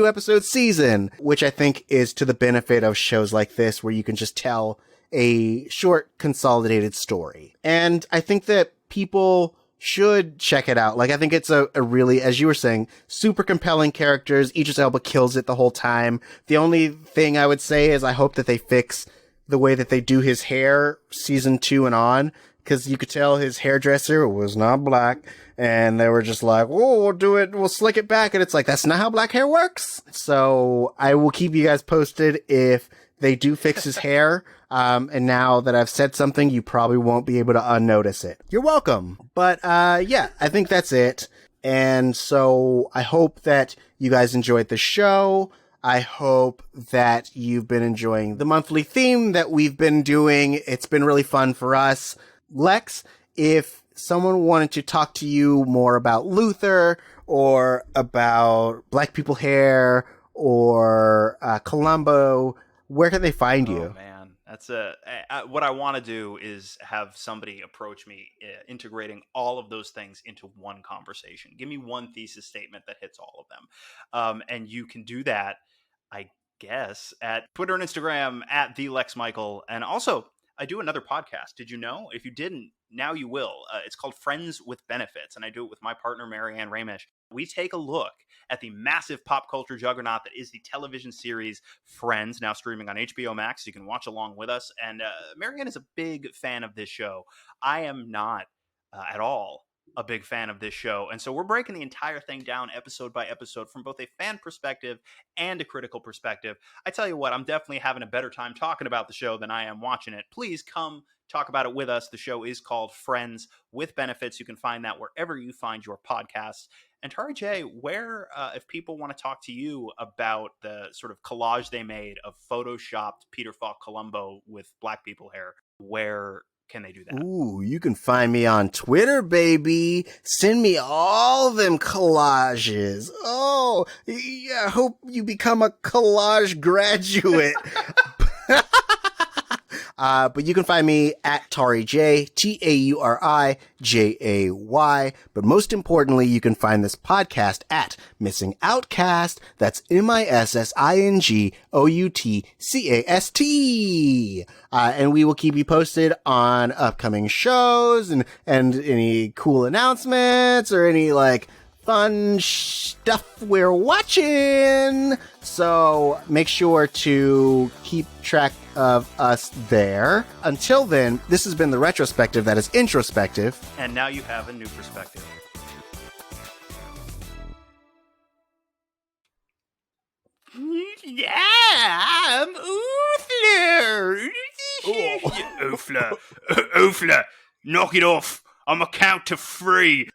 episode season, which I think is to the benefit of shows like this, where you can just tell a short consolidated story. And I think that people should check it out. Like, I think it's a really, as you were saying, super compelling characters. Idris Elba kills it the whole time. The only thing I would say is I hope that they fix the way that they do his hair season 2 and on, because you could tell his hairdresser was not black, and they were just like, oh, we'll slick it back, and it's like, that's not how black hair works. So I will keep you guys posted if they do fix his hair. And now that I've said something, you probably won't be able to unnotice it. You're welcome. But yeah, I think that's it. And so I hope that you guys enjoyed the show. I hope that you've been enjoying the monthly theme that we've been doing. It's been really fun for us. Lex, if someone wanted to talk to you more about Luther, or about Black People Hair, or Columbo, where can they find you? Oh, man. That's what I want to do is have somebody approach me, integrating all of those things into one conversation. Give me one thesis statement that hits all of them. And you can do that, I guess, at Twitter and Instagram at @TheLexMichael. And also, I do another podcast. Did you know? If you didn't, now you will. It's called Friends with Benefits, and I do it with my partner, Marianne Ramish. We take a look at the massive pop culture juggernaut that is the television series Friends, now streaming on HBO Max. You can watch along with us. And Marianne is a big fan of this show. I am not at all a big fan of this show. And so we're breaking the entire thing down episode by episode from both a fan perspective and a critical perspective. I tell you what, I'm definitely having a better time talking about the show than I am watching it. Please come talk about it with us. The show is called Friends with Benefits. You can find that wherever you find your podcasts. And Tauri J, where, if people want to talk to you about the sort of collage they made of photoshopped Peter Falk Columbo with Black people hair, where can they do that? Ooh, you can find me on Twitter, baby. Send me all them collages. Oh, yeah, I hope you become a collage graduate. But you can find me at Tauri J, TaurijAY. But most importantly, you can find this podcast at Missing Outcast. That's MissingOutcast. And we will keep you posted on upcoming shows and any cool announcements or any like fun stuff we're watching. So make sure to keep track of us there. Until then, this has been the retrospective that is introspective. And now you have a new perspective. Yeah, I'm Uthler. Uthler, knock it off. I'm a count to 3.